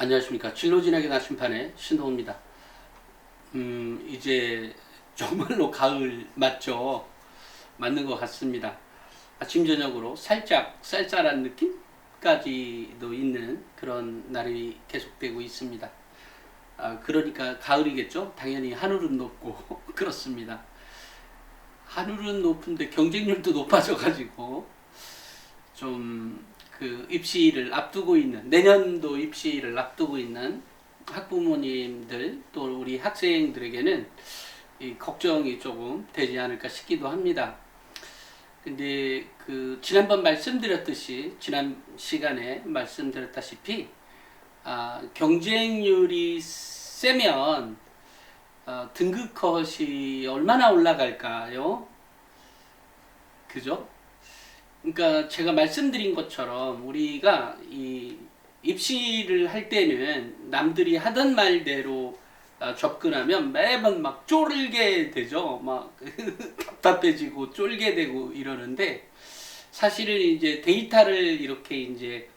안녕하십니까. 진로진학의 나침판의 신동호입니다. 이제 정말로 가을 맞죠? 맞는 것 같습니다. 아침 저녁으로 살짝 쌀쌀한 느낌까지도 있는 그런 날이 계속되고 있습니다. 그러니까 가을이겠죠? 당연히 하늘은 높고 그렇습니다. 하늘은 높은데 경쟁률도 높아져가지고 좀 그 입시를 앞두고 있는, 내년도 입시를 앞두고 있는 학부모님들 또 우리 학생들에게는 이 걱정이 조금 되지 않을까 싶기도 합니다. 근데 그 지난번 말씀드렸듯이, 지난 시간에 말씀드렸다시피 경쟁률이 세면 등급 컷이 얼마나 올라갈까요? 그죠? 그러니까 제가 말씀드린 것처럼 우리가 이 입시를 할 때는 남들이 하던 말대로 접근하면 매번 막 쫄게 되죠. 막 답답해지고 쫄게 되고 이러는데, 사실은 이제 데이터를 이렇게 이제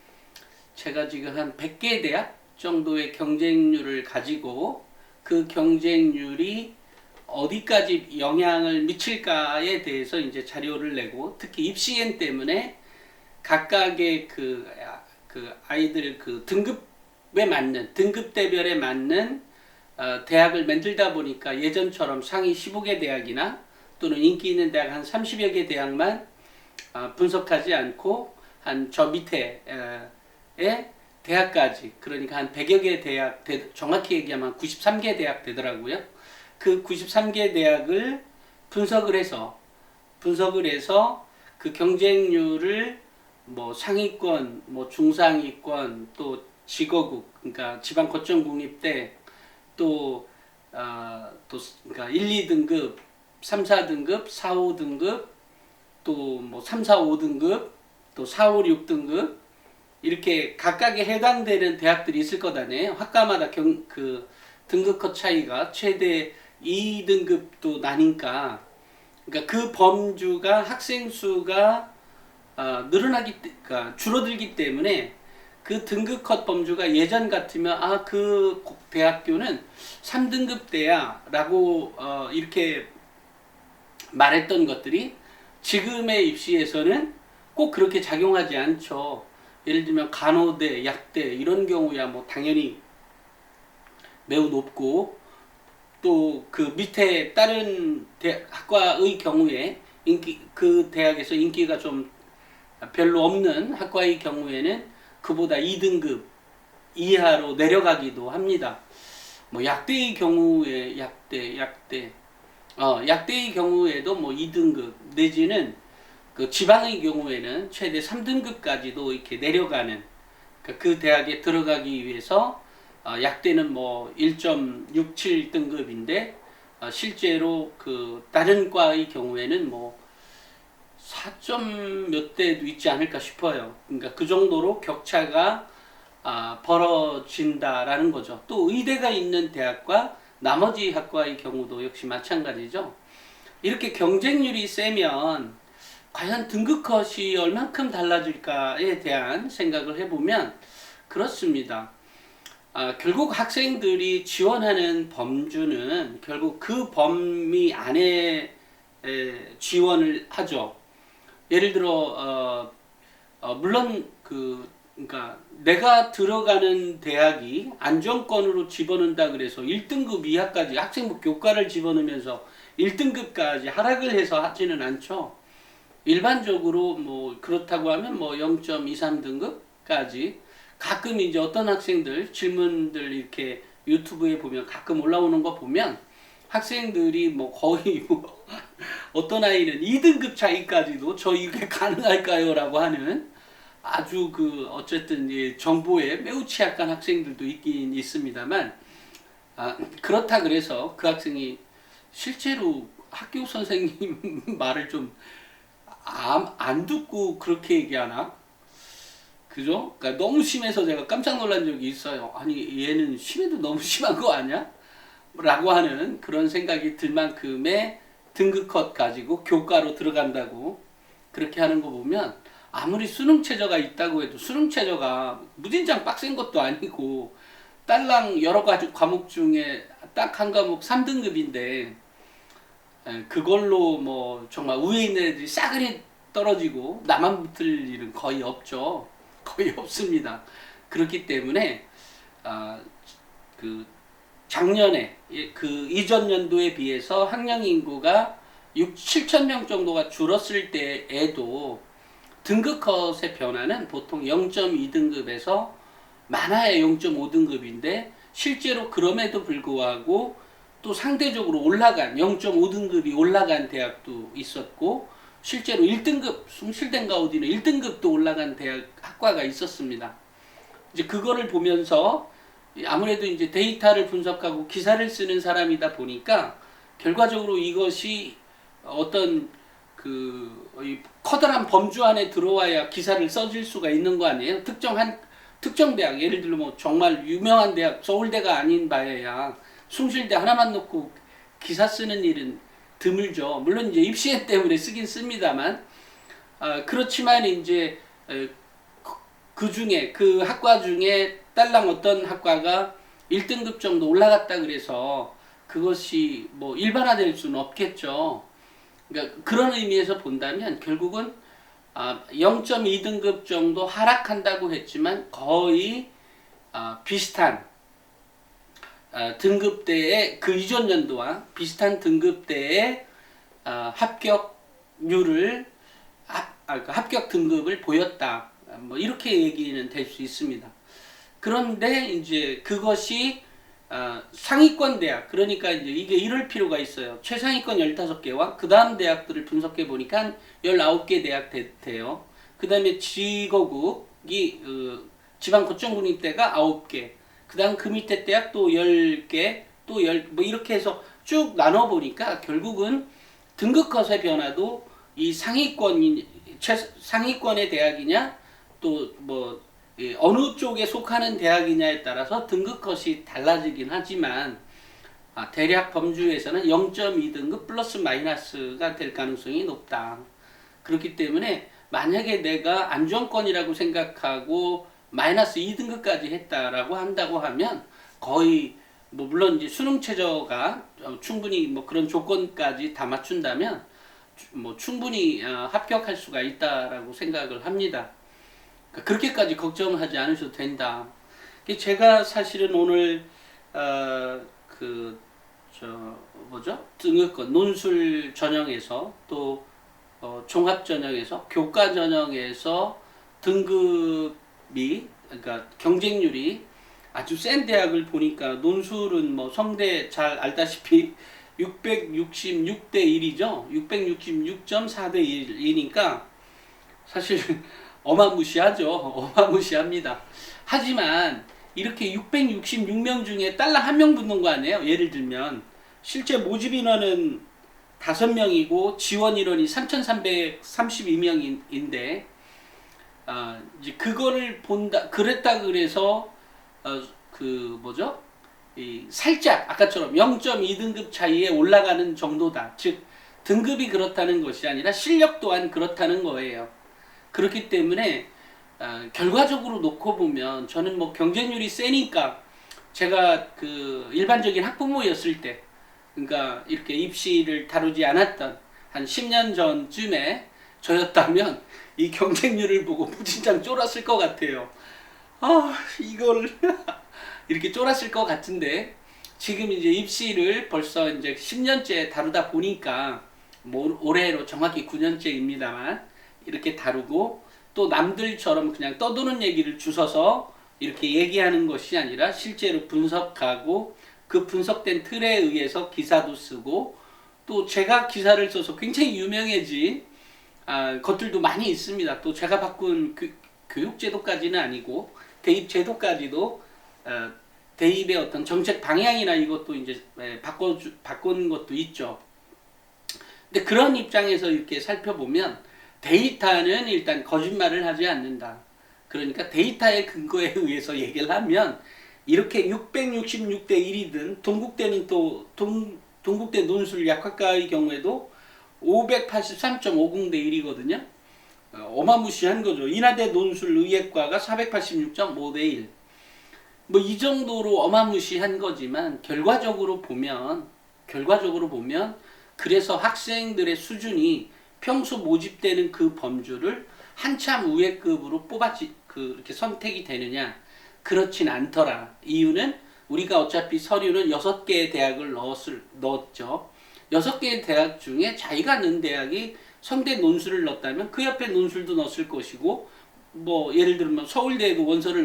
제가 지금 한 100개 대학 정도의 경쟁률을 가지고 그 경쟁률이 어디까지 영향을 미칠까에 대해서 이제 자료를 내고, 특히 입시엔 때문에 각각의 그 아이들 그 등급에 맞는, 등급대별에 맞는 대학을 만들다 보니까 예전처럼 상위 15개 대학이나 또는 인기 있는 대학 한 30여 개 대학만 분석하지 않고 한 저 밑에 대학까지, 그러니까 한 100여 개 대학, 정확히 얘기하면 93개 대학 되더라고요. 그 93개 대학을 분석을 해서 그 경쟁률을 뭐 상위권, 뭐 중상위권, 또 지거국, 그러니까 지방 거점 국립대, 또 그러니까 1, 2등급, 3, 4등급, 4, 5등급, 또 뭐 3, 4, 5등급, 또 4, 5, 6등급, 이렇게 각각에 해당되는 대학들이 있을 거다네요. 학과마다 그 등급컷 차이가 최대 2등급도 나니까, 그러니까 그 범주가 학생 수가 그러니까 줄어들기 때문에 그 등급컷 범주가 예전 같으면 그 대학교는 3등급 대야라고 이렇게 말했던 것들이 지금의 입시에서는 꼭 그렇게 작용하지 않죠. 예를 들면 간호대, 약대 이런 경우야 뭐 당연히 매우 높고, 또 그 밑에 다른 학과의 경우에 그 대학에서 인기가 좀 별로 없는 학과의 경우에는 그보다 2등급 이하로 내려가기도 합니다. 뭐 약대의 경우에 약대의 경우에도 뭐 2등급 내지는 그 지방의 경우에는 최대 3등급까지도 이렇게 내려가는, 그 대학에 들어가기 위해서 약대는 뭐 1.67등급인데 실제로 그 다른 과의 경우에는 뭐 4점 몇 대도 있지 않을까 싶어요. 그러니까 그 정도로 격차가 벌어진다라는 거죠. 또 의대가 있는 대학과 나머지 학과의 경우도 역시 마찬가지죠. 이렇게 경쟁률이 세면 과연 등급컷이 얼만큼 달라질까에 대한 생각을 해보면 그렇습니다. 결국 학생들이 지원하는 범주는 결국 그 범위 안에 지원을 하죠. 예를 들어 물론 그러니까 내가 들어가는 대학이 안정권으로 집어넣는다 그래서 1등급 이하까지 학생부 교과를 집어넣으면서 1등급까지 하락을 해서 하지는 않죠. 일반적으로 뭐 그렇다고 하면 뭐 0.23등급까지, 가끔 이제 어떤 학생들 질문들 이렇게 유튜브에 보면 가끔 올라오는 거 보면 학생들이 뭐 거의 뭐 어떤 아이는 2등급 차이까지도 저 이게 가능할까요? 라고 하는 아주 그 어쨌든 정보에 매우 취약한 학생들도 있긴 있습니다만, 그렇다 그래서 그 학생이 실제로 학교 선생님 말을 좀 안 듣고 그렇게 얘기하나? 그죠? 그러니까 너무 심해서 제가 깜짝 놀란 적이 있어요. 아니 얘는 심해도 너무 심한 거 아니야? 라고 하는 그런 생각이 들 만큼의 등급컷 가지고 교과로 들어간다고 그렇게 하는 거 보면, 아무리 수능 최저가 있다고 해도 수능 최저가 무진장 빡센 것도 아니고 딸랑 여러 가지 과목 중에 딱 한 과목 3등급인데 그걸로 뭐 정말 위에 있는 애들이 싸그리 떨어지고 나만 붙을 일은 거의 없죠. 거의 없습니다. 그렇기 때문에 그 작년에 그 이전 연도에 비해서 학령 인구가 7천 명 정도가 줄었을 때에도 등급 컷의 변화는 보통 0.2등급에서 많아야 0.5등급인데 실제로 그럼에도 불구하고 또 상대적으로 올라간 0.5등급이 올라간 대학도 있었고 실제로 1등급 숭실대인가 어디는 1등급도 올라간 대학 학과가 있었습니다. 이제 그거를 보면서 아무래도 이제 데이터를 분석하고 기사를 쓰는 사람이다 보니까 결과적으로 이것이 어떤 그 커다란 범주 안에 들어와야 기사를 써질 수가 있는 거 아니에요? 특정 대학, 예를 들면 뭐 정말 유명한 대학, 서울대가 아닌 바에야 숭실대 하나만 놓고 기사 쓰는 일은 드물죠. 물론 이제 입시에 때문에 쓰긴 씁니다만, 그렇지만 이제 그 중에 그 학과 중에 딸랑 어떤 학과가 1등급 정도 올라갔다 그래서 그것이 뭐 일반화될 수는 없겠죠. 그러니까 그런 의미에서 본다면 결국은 0.2등급 정도 하락한다고 했지만 거의 비슷한 등급대의 그 이전 연도와 비슷한 등급대의 합격률을 합격 등급을 보였다. 뭐 이렇게 얘기는 될 수 있습니다. 그런데 이제 그것이 상위권 대학, 그러니까 이제 이게 이럴 필요가 있어요. 최상위권 15개와 그 다음 대학들을 분석해 보니까 19개 대학 돼요. 그 다음에 지거국이 지방고점국립대가 9개, 그 다음 그 밑에 대학 또 10개, 또 뭐 이렇게 해서 쭉 나눠 보니까 결국은 등급 컷의 변화도 이 상위권의 대학이냐 또 뭐 어느 쪽에 속하는 대학이냐에 따라서 등급 컷이 달라지긴 하지만 대략 범주에서는 0.2등급 플러스 마이너스가 될 가능성이 높다. 그렇기 때문에 만약에 내가 안정권이라고 생각하고 마이너스 2등급까지 했다라고 한다고 하면 거의 뭐 물론 이제 수능 최저가 충분히 뭐 그런 조건까지 다 맞춘다면 뭐 충분히 합격할 수가 있다라고 생각을 합니다. 그렇게까지 걱정하지 않으셔도 된다. 제가 사실은 오늘 등급권 논술 전형에서 또 종합 전형에서 교과 전형에서 등급이 그러니까 경쟁률이 아주 센 대학을 보니까 논술은 뭐 성대 잘 알다시피 666대 1이죠. 666.4대 1이니까 사실 어마무시하죠. 어마무시합니다. 하지만 이렇게 666명 중에 딸랑 1명 붙는 거 아니에요? 예를 들면 실제 모집 인원은 5명이고 지원 인원이 3,332명인데 이제 그거를 본다 그랬다 그래서 살짝 아까처럼 0.2등급 차이에 올라가는 정도다. 즉 등급이 그렇다는 것이 아니라 실력 또한 그렇다는 거예요. 그렇기 때문에 결과적으로 놓고 보면 저는 뭐 경쟁률이 세니까 제가 그 일반적인 학부모였을 때 그러니까 이렇게 입시를 다루지 않았던 한 10년 전쯤에 저였다면 이 경쟁률을 보고 무진장 쫄았을 것 같아요. 이걸 이렇게 쫄았을 것 같은데 지금 이제 입시를 벌써 이제 10년째 다루다 보니까 뭐 올해로 정확히 9년째입니다만 이렇게 다루고 또 남들처럼 그냥 떠도는 얘기를 주워서 이렇게 얘기하는 것이 아니라 실제로 분석하고 그 분석된 틀에 의해서 기사도 쓰고 또 제가 기사를 써서 굉장히 유명해진 것들도 많이 있습니다. 또 제가 바꾼 교육제도까지는 아니고 대입제도까지도 대입의 어떤 정책 방향이나 이것도 이제 바꾼 것도 있죠. 근데 그런 입장에서 이렇게 살펴보면 데이터는 일단 거짓말을 하지 않는다. 그러니까 데이터의 근거에 의해서 얘기를 하면 이렇게 666대 1이든 동국대는 또 동국대 논술 약학과의 경우에도 583.50대 1이거든요. 어마무시한 거죠. 인하대 논술 의예과가 486.5대 1. 뭐 이 정도로 어마무시한 거지만 결과적으로 보면 그래서 학생들의 수준이 평소 모집되는 그 범주를 한참 우회급으로 이렇게 선택이 되느냐? 그렇진 않더라. 이유는 우리가 어차피 서류는 6개의 대학을 넣었죠. 6개의 대학 중에 자기가 넣은 대학이 성대 논술을 넣었다면 그 옆에 논술도 넣었을 것이고, 뭐 예를 들면 서울대에도 원서를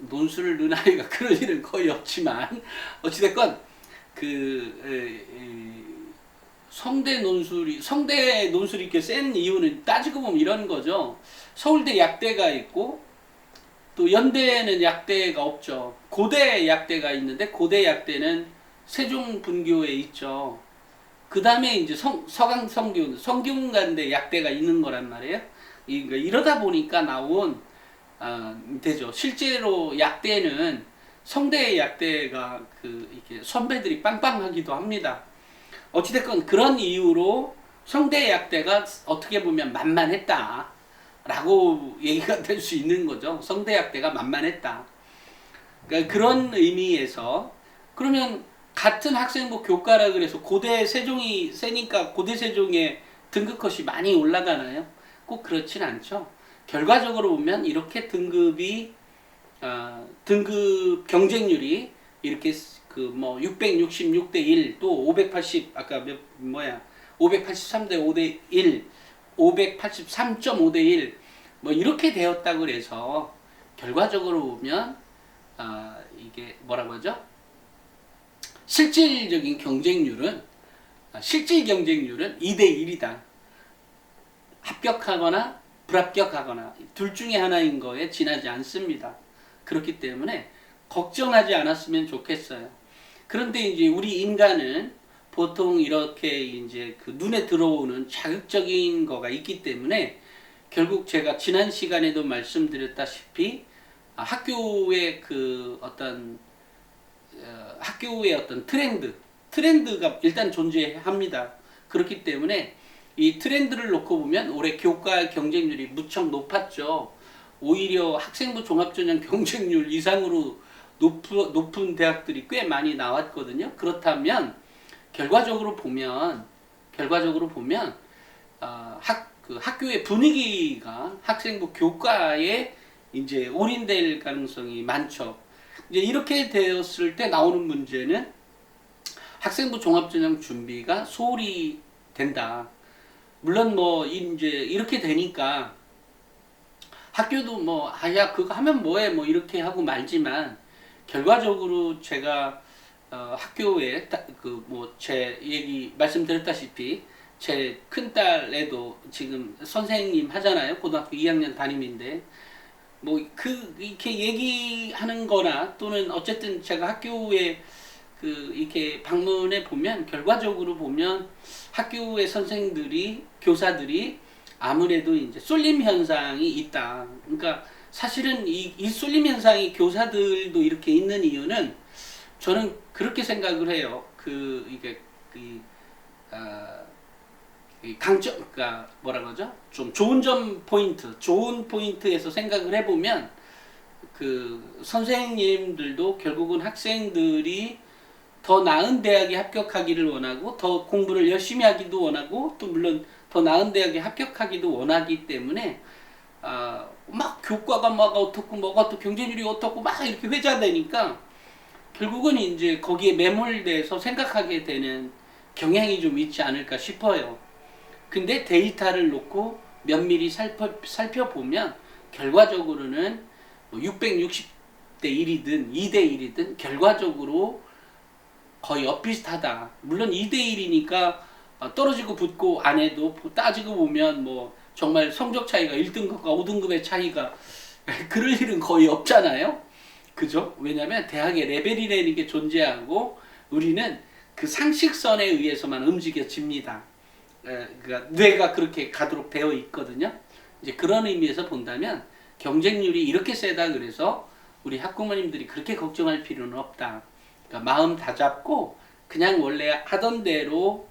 논술을 넣은 아이가 그럴 일은 거의 없지만, 어찌됐건 성대 논술이 이렇게 센 이유는 따지고 보면 이런 거죠. 서울대 약대가 있고 또 연대에는 약대가 없죠. 고대 약대가 있는데 고대 약대는 세종분교에 있죠. 그 다음에 이제 성균관대 약대가 있는 거란 말이에요. 이러다 보니까 나온 되죠. 실제로 약대는 성대 약대가 이렇게 선배들이 빵빵하기도 합니다. 어찌됐건 그런 이유로 성대 약대가 어떻게 보면 만만했다 라고 얘기가 될 수 있는 거죠. 성대 약대가 만만했다. 그러니까 그런 의미에서, 그러면 같은 학생부 교과라 그래서 고대 세종이 세니까 고대 세종의 등급컷이 많이 올라가나요? 꼭 그렇진 않죠. 결과적으로 보면 이렇게 등급 경쟁률이 이렇게 666대 1, 또 580, 아까 583대 5대 1, 583.5대 1, 뭐 이렇게 되었다고 그래서 결과적으로 보면 이게 뭐라고 하죠? 실질 경쟁률은 2대 1이다. 합격하거나 불합격하거나 둘 중에 하나인 거에 지나지 않습니다. 그렇기 때문에 걱정하지 않았으면 좋겠어요. 그런데 이제 우리 인간은 보통 이렇게 이제 눈에 들어오는 자극적인 거가 있기 때문에, 결국 제가 지난 시간에도 말씀드렸다시피 학교의 어떤 트렌드가 일단 존재합니다. 그렇기 때문에 이 트렌드를 놓고 보면 올해 교과 경쟁률이 무척 높았죠. 오히려 학생부 종합전형 경쟁률 이상으로 높은 대학들이 꽤 많이 나왔거든요. 그렇다면 결과적으로 보면 학교의 분위기가 학생부 교과에 이제 올인될 가능성이 많죠. 이제 이렇게 되었을 때 나오는 문제는 학생부 종합전형 준비가 소홀히 된다. 물론 이제 이렇게 되니까 학교도 그거 하면 뭐해 이렇게 하고 말지만, 결과적으로 제가 학교에 제 얘기 말씀드렸다시피 제 큰딸애도 지금 선생님 하잖아요. 고등학교 2학년 담임인데 이렇게 얘기하는 거나, 또는 어쨌든 제가 학교에 이렇게 방문해 보면, 결과적으로 보면 학교의 교사들이 아무래도 이제 쏠림 현상이 있다. 그러니까 사실은 이 쏠림 현상이 교사들도 이렇게 있는 이유는 저는 그렇게 생각을 해요. 그러니까 뭐라 그러죠? 좀 좋은 포인트에서 생각을 해보면, 선생님들도 결국은 학생들이 더 나은 대학에 합격하기를 원하고, 더 공부를 열심히 하기도 원하고, 또 물론 더 나은 대학에 합격하기도 원하기 때문에 막 교과가 뭐가 또 경쟁률이 어떻고 막 이렇게 회자되니까 결국은 이제 거기에 매몰돼서 생각하게 되는 경향이 좀 있지 않을까 싶어요. 근데 데이터를 놓고 면밀히 살펴보면 결과적으로는 660대 1이든 2대 1이든 결과적으로 거의 엇비슷하다. 물론 2대 1이니까 떨어지고 붙고 안 해도 따지고 보면 정말 성적 차이가 1등급과 5등급의 차이가 그럴 일은 거의 없잖아요. 그죠? 왜냐면 대학의 레벨이라는 게 존재하고 우리는 그 상식선에 의해서만 움직여집니다. 그러니까 뇌가 그렇게 가도록 되어 있거든요. 이제 그런 의미에서 본다면 경쟁률이 이렇게 세다 그래서 우리 학부모님들이 그렇게 걱정할 필요는 없다. 그러니까 마음 다잡고 그냥 원래 하던 대로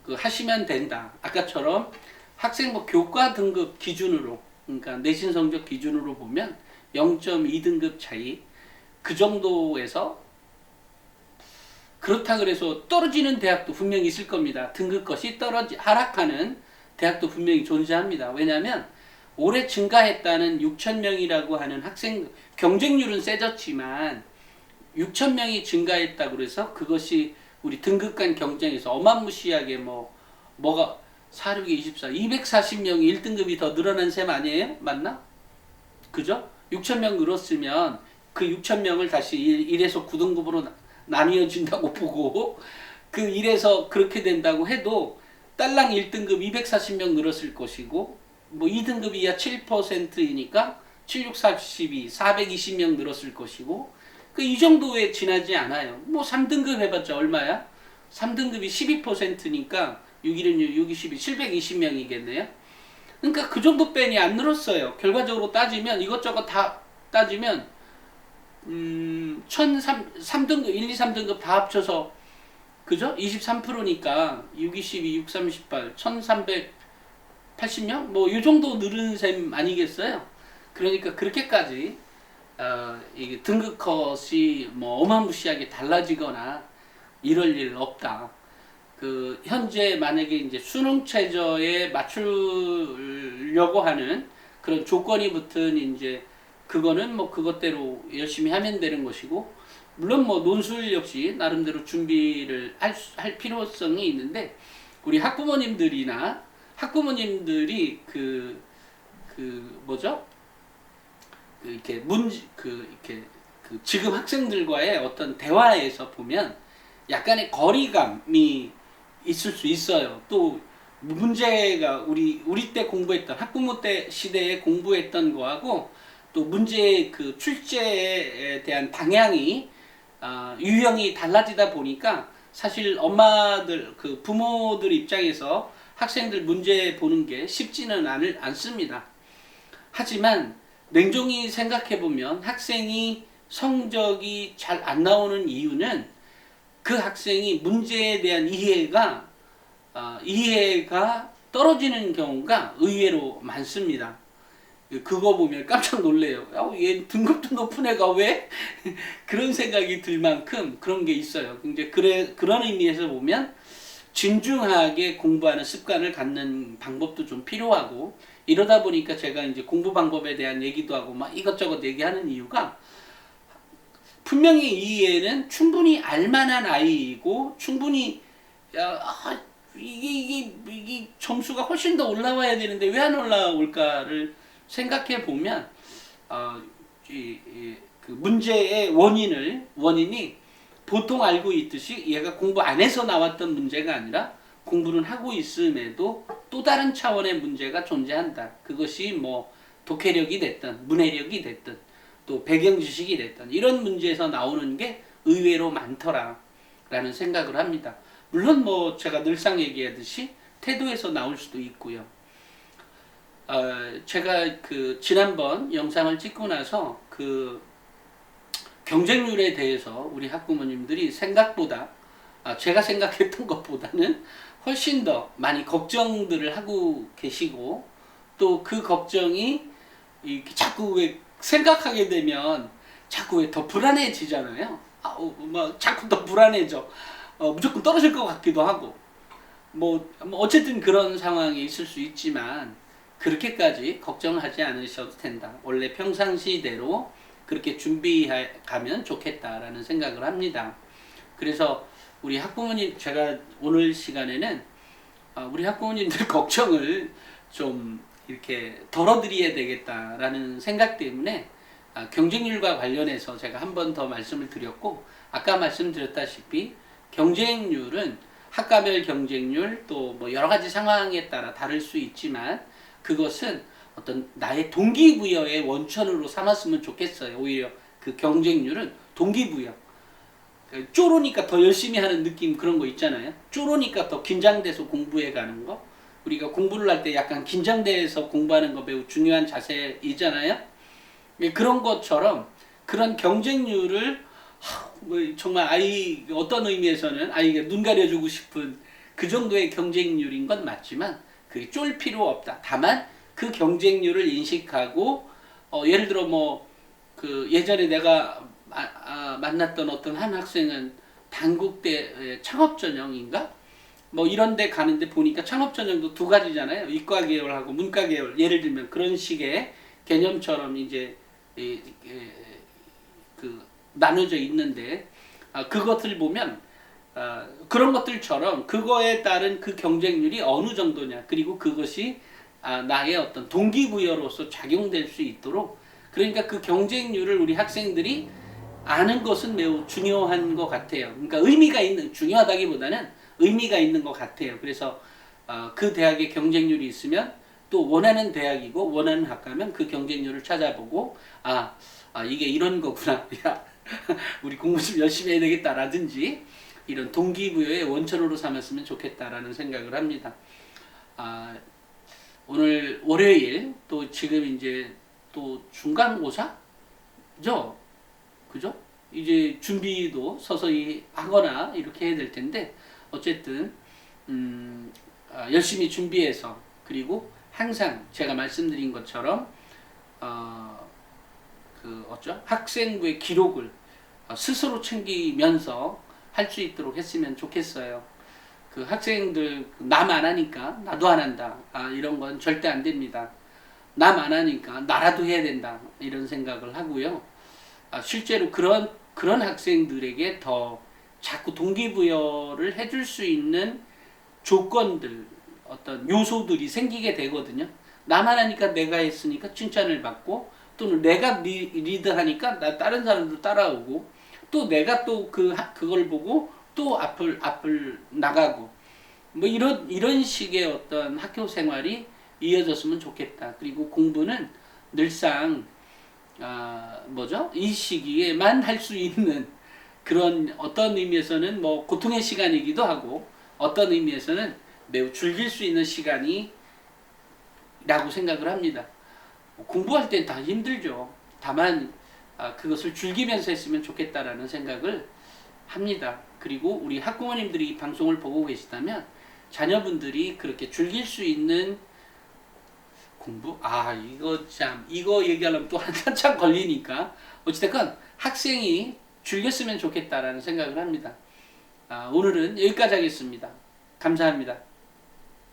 하시면 된다. 아까처럼 학생부 교과 등급 기준으로, 그러니까 내신 성적 기준으로 보면 0.2등급 차이, 그 정도에서 그렇다 그래서 떨어지는 대학도 분명히 있을 겁니다. 등급컷이 하락하는 대학도 분명히 존재합니다. 왜냐하면 올해 증가했다는 6천 명이라고 하는 학생 경쟁률은 세졌지만 6천 명이 증가했다고 그래서 그것이 우리 등급 간 경쟁에서 어마무시하게 뭐가 4, 6에 24, 240명이 1등급이 더 늘어난 셈 아니에요? 맞나? 그죠? 6천 명 늘었으면 그 6천 명을 다시 1에서 9등급으로 나뉘어진다고 보고 그 1에서 그렇게 된다고 해도 딸랑 1등급 240명 늘었을 것이고 뭐 2등급이야 7%이니까 7, 6, 42, 420명 늘었을 것이고 그 이 정도에 지나지 않아요. 뭐 3등급 해봤자 얼마야? 3등급이 12%니까 6, 1, 6, 12, 720명이겠네요. 그러니까 그 정도 뺀이 안 늘었어요. 결과적으로 따지면 이것저것 다 따지면 3등급, 1, 2, 3등급 다 합쳐서 그죠? 23%니까 6, 22, 6, 38, 1380명? 뭐 이 정도 늘은 셈 아니겠어요? 그러니까 그렇게까지 이게 등급 컷이 뭐 어마무시하게 달라지거나 이럴 일 없다. 그 현재 만약에 이제 수능 최저에 맞추려고 하는 그런 조건이 붙은 이제 그거는 뭐 그것대로 열심히 하면 되는 것이고 물론 뭐 논술 역시 나름대로 준비를 할 필요성이 있는데 우리 학부모님들이 그 뭐죠? 그 이렇게 이렇게 그 지금 학생들과의 어떤 대화에서 보면 약간의 거리감이 있을 수 있어요. 또 문제가 우리 때 공부했던 학부모 때 시대에 공부했던 거하고 또 문제의 그 출제에 대한 방향이 유형이 달라지다 보니까 사실 엄마들 그 부모들 입장에서 학생들 문제 보는 게 쉽지는 않습니다. 하지만 냉정히 생각해 보면 학생이 성적이 잘 안 나오는 이유는 그 학생이 문제에 대한 이해가 떨어지는 경우가 의외로 많습니다. 그거 보면 깜짝 놀래요. 얘 등급도 높은 애가 왜? 그런 생각이 들 만큼 그런 게 있어요. 근데 그런 의미에서 보면 진중하게 공부하는 습관을 갖는 방법도 좀 필요하고 이러다 보니까 제가 이제 공부 방법에 대한 얘기도 하고 막 이것저것 얘기하는 이유가 분명히 이 애는 충분히 알만한 아이이고 충분히 이게 점수가 훨씬 더 올라와야 되는데 왜 안 올라올까를 생각해 보면 그 문제의 원인이 보통 알고 있듯이 얘가 공부 안 해서 나왔던 문제가 아니라 공부는 하고 있음에도 또 다른 차원의 문제가 존재한다. 그것이 뭐 독해력이 됐든 문해력이 됐든 또 배경 지식이 됐든 이런 문제에서 나오는 게 의외로 많더라라는 생각을 합니다. 물론 뭐 제가 늘상 얘기하듯이 태도에서 나올 수도 있고요. 제가 그 지난번 영상을 찍고 나서 그 경쟁률에 대해서 우리 학부모님들이 생각보다 제가 생각했던 것보다는 훨씬 더 많이 걱정들을 하고 계시고 또 그 걱정이 자꾸 왜 생각하게 되면 자꾸 왜 더 불안해지잖아요. 막 자꾸 더 불안해져. 무조건 떨어질 것 같기도 하고 뭐 어쨌든 그런 상황이 있을 수 있지만 그렇게까지 걱정하지 않으셔도 된다. 원래 평상시대로 그렇게 준비해 가면 좋겠다라는 생각을 합니다. 그래서 우리 학부모님 제가 오늘 시간에는 우리 학부모님들 걱정을 좀 이렇게 덜어드려야 되겠다라는 생각 때문에 경쟁률과 관련해서 제가 한 번 더 말씀을 드렸고 아까 말씀드렸다시피 경쟁률은 학과별 경쟁률 또 뭐 여러 가지 상황에 따라 다를 수 있지만 그것은 어떤 나의 동기부여의 원천으로 삼았으면 좋겠어요. 오히려 그 경쟁률은 동기부여. 쪼로니까 더 열심히 하는 느낌 그런 거 있잖아요. 쪼로니까 더 긴장돼서 공부해 가는 거. 우리가 공부를 할 때 약간 긴장돼서 공부하는 거 매우 중요한 자세이잖아요. 그런 것처럼 그런 경쟁률을 정말 어떤 의미에서는 아이가 눈 가려주고 싶은 그 정도의 경쟁률인 건 맞지만 그게 쫄 필요 없다. 다만 그 경쟁률을 인식하고 예를 들어 뭐 그 예전에 내가 만났던 어떤 한 학생은 단국대 창업 전형인가? 뭐 이런 데 가는데 보니까 창업 전형도 두 가지잖아요. 이과 계열하고 문과 계열. 예를 들면 그런 식의 개념처럼 이제 그 나눠져 있는데 그것을 보면 그런 것들처럼 그거에 따른 그 경쟁률이 어느 정도냐, 그리고 그것이 나의 어떤 동기부여로서 작용될 수 있도록, 그러니까 그 경쟁률을 우리 학생들이 아는 것은 매우 중요한 것 같아요. 그러니까 의미가 있는, 중요하다기보다는 의미가 있는 것 같아요. 그래서 그 대학의 경쟁률이 있으면 또 원하는 대학이고 원하는 학과면 그 경쟁률을 찾아보고 이게 이런 거구나. 야, 우리 공부 좀 열심히 해야 되겠다라든지 이런 동기부여의 원천으로 삼았으면 좋겠다라는 생각을 합니다. 오늘 월요일 또 지금 이제 또 중간고사죠? 그죠? 이제 준비도 서서히 하거나 이렇게 해야 될 텐데 어쨌든 열심히 준비해서, 그리고 항상 제가 말씀드린 것처럼 학생부의 기록을 스스로 챙기면서 할 수 있도록 했으면 좋겠어요. 그 학생들 남 안 하니까 나도 안 한다. 이런 건 절대 안 됩니다. 남 안 하니까 나라도 해야 된다. 이런 생각을 하고요. 실제로 그런 학생들에게 더 자꾸 동기부여를 해줄 수 있는 조건들, 어떤 요소들이 생기게 되거든요. 나만 하니까 내가 했으니까 칭찬을 받고, 또는 내가 리드하니까 다른 사람도 따라오고, 또 내가 또 그걸 보고 또 앞을 나가고, 뭐 이런 식의 어떤 학교 생활이 이어졌으면 좋겠다. 그리고 공부는 늘상 이 시기에만 할 수 있는 그런, 어떤 의미에서는 뭐 고통의 시간이기도 하고 어떤 의미에서는 매우 즐길 수 있는 시간이라고 생각을 합니다. 공부할 땐 다 힘들죠. 다만 그것을 즐기면서 했으면 좋겠다라는 생각을 합니다. 그리고 우리 학부모님들이 이 방송을 보고 계시다면 자녀분들이 그렇게 즐길 수 있는 공부? 이거 얘기하려면 또 한참 걸리니까 어찌됐건 학생이 즐겼으면 좋겠다라는 생각을 합니다. 오늘은 여기까지 하겠습니다. 감사합니다.